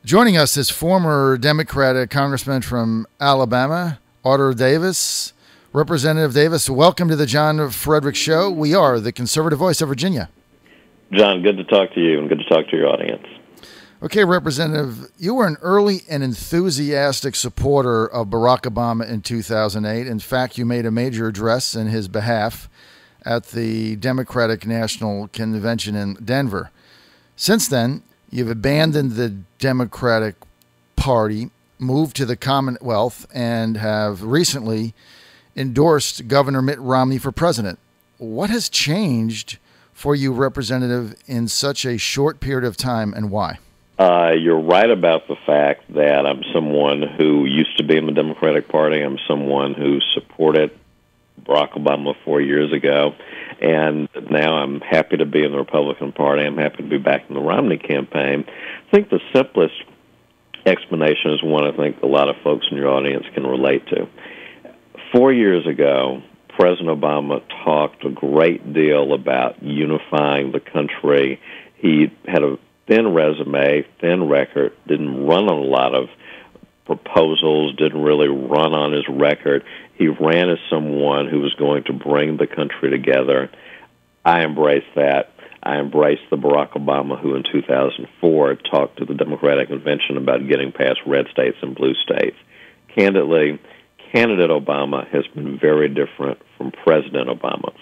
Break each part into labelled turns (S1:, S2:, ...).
S1: Joining us is former Democratic Congressman from Alabama, Artur Davis. Representative Davis, welcome to the John Fredericks Show. We are the conservative voice of Virginia.
S2: John, good to talk to you and good to talk to your audience.
S1: Okay, Representative, you were an early and enthusiastic supporter of Barack Obama in 2008. In fact, you made a major address in his behalf at the Democratic National Convention in Denver. Since then, you've abandoned the Democratic Party, moved to the Commonwealth, and have recently endorsed Governor Mitt Romney for president. What has changed for you, Representative, in such a short period of time, and why?
S2: You're right about the fact that I'm someone who used to be in the Democratic Party. I'm someone who supported Barack Obama 4 years ago, and now I'm happy to be in the Republican Party. I'm happy to be back in the Romney campaign. I think the simplest explanation is one I think a lot of folks in your audience can relate to. 4 years ago, President Obama talked a great deal about unifying the country. He had a thin resume, thin record, didn't run on a lot of proposals, didn't really run on his record. He ran as someone who was going to bring the country together. I embraced that. I embraced the Barack Obama who in 2004 talked to the Democratic Convention about getting past red states and blue states. Candidly, candidate Obama has been very different from President Obama.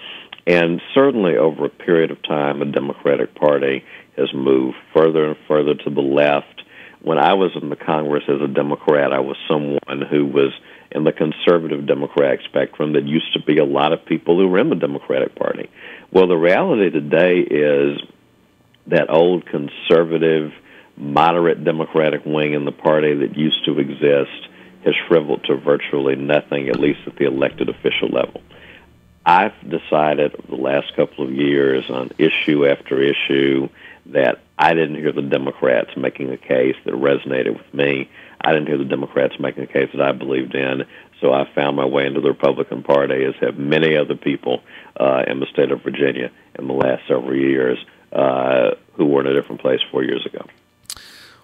S2: And certainly over a period of time, the Democratic Party has moved further and further to the left. When I was in the Congress as a Democrat, I was someone who was in the conservative Democratic spectrum that used to be a lot of people who were in the Democratic Party. Well, the reality today is that old conservative, moderate Democratic wing in the party that used to exist has shriveled to virtually nothing, at least at the elected official level. I've decided over the last couple of years on issue after issue that I didn't hear the Democrats making a case that resonated with me. I didn't hear the Democrats making a case that I believed in, so I found my way into the Republican Party, as have many other people in the state of Virginia in the last several years who were in a different place 4 years ago.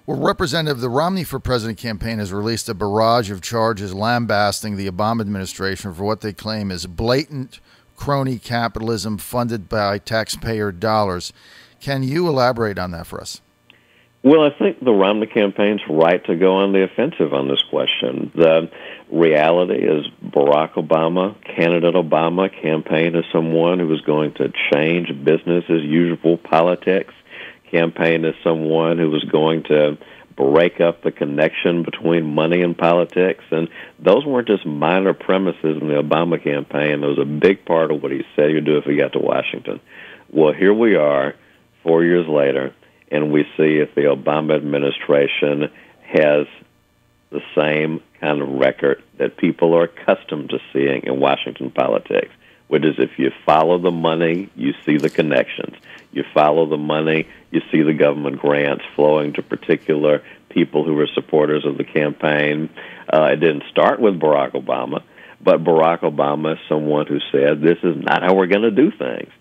S1: Well, Representative, the Romney for President campaign has released a barrage of charges lambasting the Obama administration for what they claim is blatant crony capitalism funded by taxpayer dollars. Can you elaborate on that for us?
S2: Well, I think the Romney campaign's right to go on the offensive on this question. The reality is Barack Obama, candidate Obama, campaigned as someone who was going to change business as usual politics, campaigned as someone who was going to break up the connection between money and politics. And those weren't just minor premises in the Obama campaign. There was a big part of what he said he'd do if he got to Washington. Well, here we are 4 years later, and we see if the Obama administration has the same kind of record that people are accustomed to seeing in Washington politics, which is if you follow the money, you see the connections. You follow the money, you see the government grants flowing to particular people who were supporters of the campaign. It didn't start with Barack Obama, but Barack Obama is someone who said, this is not how we're going to do things.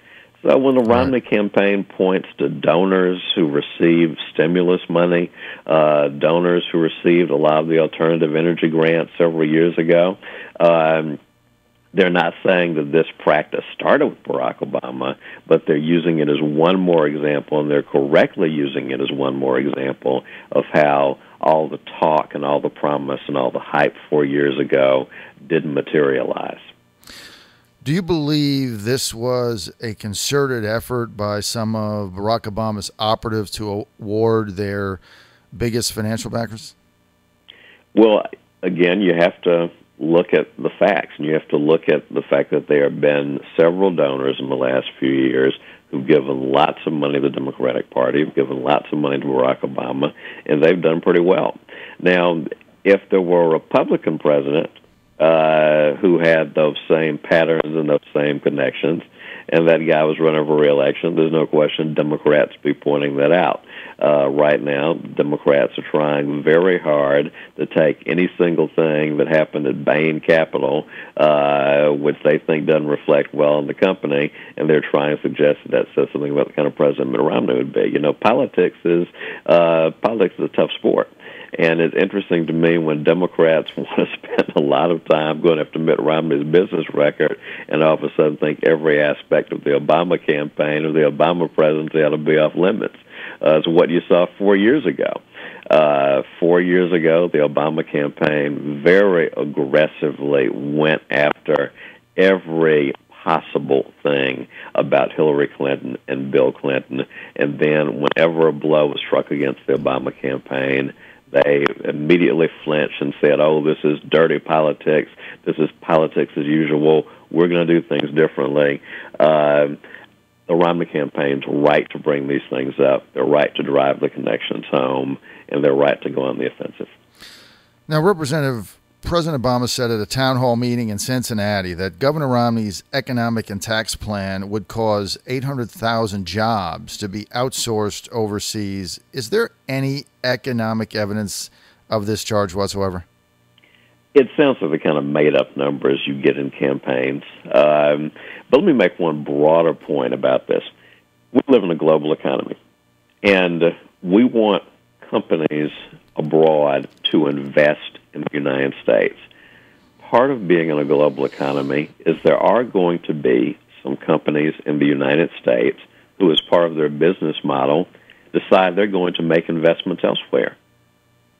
S2: So when the Romney campaign points to donors who received stimulus money, donors who received a lot of the alternative energy grants several years ago, they're not saying that this practice started with Barack Obama, but they're using it as one more example, and they're correctly using it as one more example of how all the talk and all the promise and all the hype 4 years ago didn't materialize.
S1: Do you believe this was a concerted effort by some of Barack Obama's operatives to award their biggest financial backers?
S2: Well, again, you have to look at the facts, and you have to look at the fact that there have been several donors in the last few years who've given lots of money to the Democratic Party, who've given lots of money to Barack Obama, and they've done pretty well. Now, if there were a Republican president who had those same patterns and those same connections, and that guy was running for re-election, there's no question Democrats be pointing that out. Right now, Democrats are trying very hard to take any single thing that happened at Bain Capital, which they think doesn't reflect well on the company, and they're trying to suggest that says something about the kind of president Mitt Romney would be. You know, politics is a tough sport. And it's interesting to me when Democrats want to spend a lot of time going after Mitt Romney's business record and all of a sudden think every aspect of the Obama campaign or the Obama presidency ought to be off limits. It's what you saw 4 years ago. 4 years ago, the Obama campaign very aggressively went after every possible thing about Hillary Clinton and Bill Clinton, and then whenever a blow was struck against the Obama campaign, they immediately flinched and said, oh, this is dirty politics, this is politics as usual, we're going to do things differently. The Romney campaign's right to bring these things up, they're right to drive the connections home, and they're right to go on the offensive.
S1: Now, President Obama said at a town hall meeting in Cincinnati that Governor Romney's economic and tax plan would cause 800,000 jobs to be outsourced overseas. Is there any economic evidence of this charge whatsoever?
S2: It sounds like the kind of made-up numbers you get in campaigns. But let me make one broader point about this. We live in a global economy, and we want companies abroad to invest in the United States. Part of being in a global economy is there are going to be some companies in the United States who, as part of their business model, decide they're going to make investments elsewhere.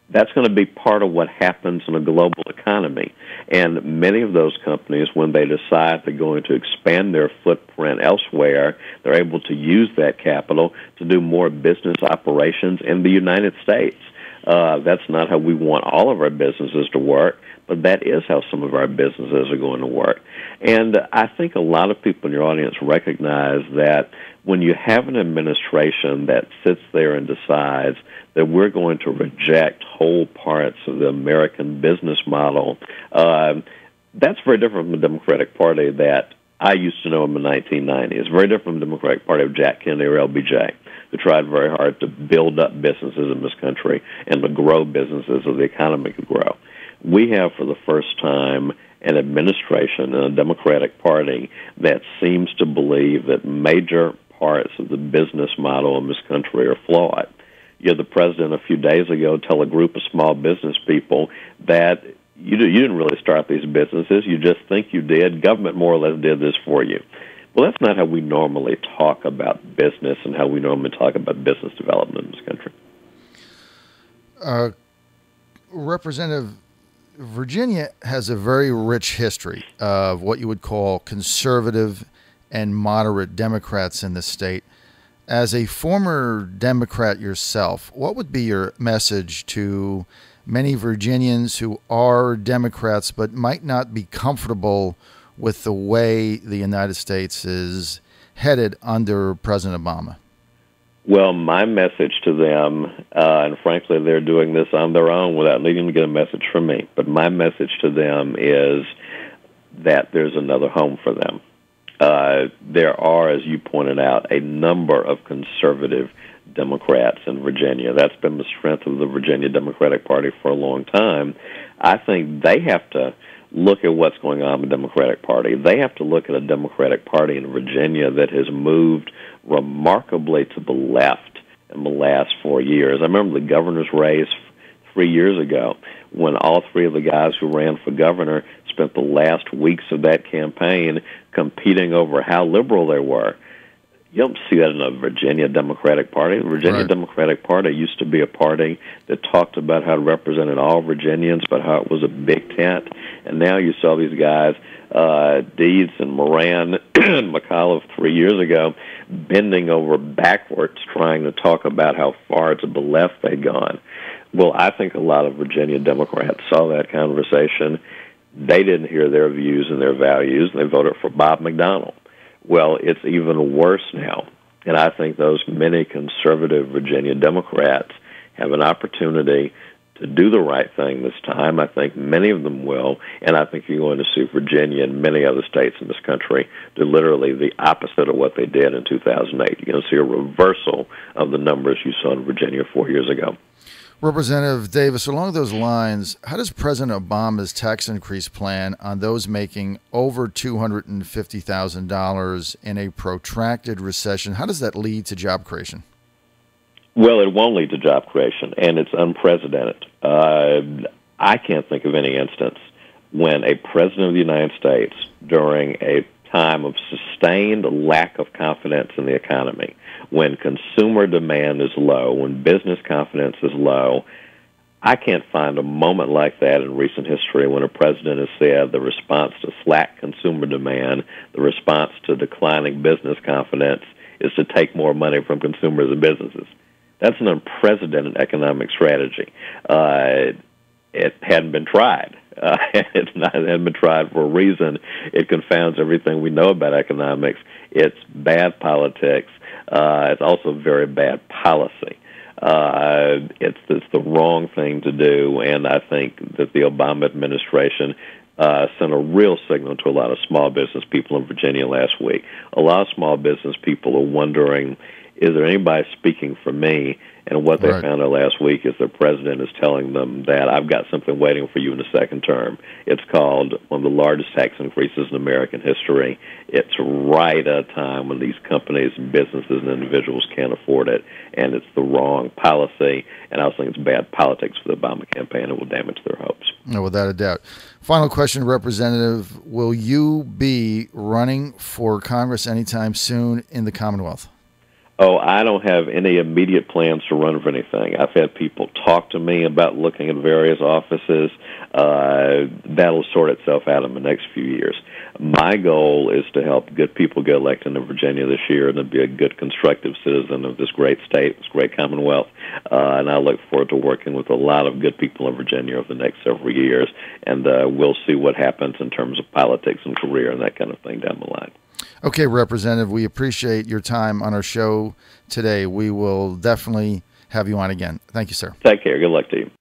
S2: That's going to be part of what happens in a global economy. And many of those companies, when they decide they're going to expand their footprint elsewhere, they're able to use that capital to do more business operations in the United States. That's not how we want all of our businesses to work, but that is how some of our businesses are going to work. And I think a lot of people in your audience recognize that when you have an administration that sits there and decides that we're going to reject whole parts of the American business model, that's very different from the Democratic Party that I used to know in the 1990s. Very different from the Democratic Party of Jack Kennedy or LBJ, who tried very hard to build up businesses in this country and to grow businesses so the economy could grow. We have, for the first time, an administration and a Democratic Party that seems to believe that major parts of the business model in this country are flawed. You had the president a few days ago tell a group of small business people that you didn't really start these businesses, you just think you did. Government more or less did this for you. Well, that's not how we normally talk about business and how we normally talk about business development in this country.
S1: Representative, Virginia has a very rich history of what you would call conservative and moderate Democrats in the state. As a former Democrat yourself, what would be your message to many Virginians who are Democrats but might not be comfortable with the way the United States is headed under President Obama?
S2: Well, my message to them, and frankly, they're doing this on their own without needing to get a message from me, but my message to them is that there's another home for them. There are, as you pointed out, a number of conservative Democrats in Virginia. That's been the strength of the Virginia Democratic Party for a long time. I think they have to look at what's going on in the Democratic Party. They have to look at a Democratic Party in Virginia that has moved remarkably to the left in the last 4 years. I remember the governor's race 3 years ago when all three of the guys who ran for governor spent the last weeks of that campaign competing over how liberal they were. You don't see that in a Virginia Democratic Party. The Virginia Democratic Party used to be a party that talked about how it represented all Virginians, but how it was a big tent. And now you saw these guys, Deeds and Moran and McAuliffe 3 years ago, bending over backwards trying to talk about how far to the left they'd gone. Well, I think a lot of Virginia Democrats saw that conversation. They didn't hear their views and their values, and they voted for Bob McDonnell. Well, it's even worse now, and I think those many conservative Virginia Democrats have an opportunity to do the right thing this time. I think many of them will, and I think you're going to see Virginia and many other states in this country do literally the opposite of what they did in 2008. You're going to see a reversal of the numbers you saw in Virginia 4 years ago.
S1: Representative Davis, along those lines, how does President Obama's tax increase plan on those making over $250,000 in a protracted recession, how does that lead to job creation?
S2: Well, it won't lead to job creation, and it's unprecedented. I can't think of any instance when a president of the United States, during a time of sustained lack of confidence in the economy, when consumer demand is low, when business confidence is low, I can't find a moment like that in recent history when a president has said the response to slack consumer demand, the response to declining business confidence, is to take more money from consumers and businesses. That's an unprecedented economic strategy. It hadn't been tried. It hadn't been tried for a reason. It confounds everything we know about economics. It's bad politics. It's also very bad policy. It's the wrong thing to do, and I think that the Obama administration sent a real signal to a lot of small business people in Virginia last week. A lot of small business people are wondering, is there anybody speaking for me? And what they found out last week is the president is telling them that I've got something waiting for you in the second term. It's called one of the largest tax increases in American history. It's right at a time when these companies and businesses and individuals can't afford it, and it's the wrong policy. And I also think it's bad politics for the Obama campaign. It will damage their hopes.
S1: No, without a doubt. Final question, Representative. Will you be running for Congress anytime soon in the Commonwealth?
S2: Oh, I don't have any immediate plans to run for anything. I've had people talk to me about looking at various offices. That'll sort itself out in the next few years. My goal is to help good people get elected in Virginia this year and to be a good, constructive citizen of this great state, this great Commonwealth. And I look forward to working with a lot of good people in Virginia over the next several years. And we'll see what happens in terms of politics and career and that kind of thing down the line.
S1: Okay, Representative, we appreciate your time on our show today. We will definitely have you on again. Thank you, sir.
S2: Take care. Good luck to you.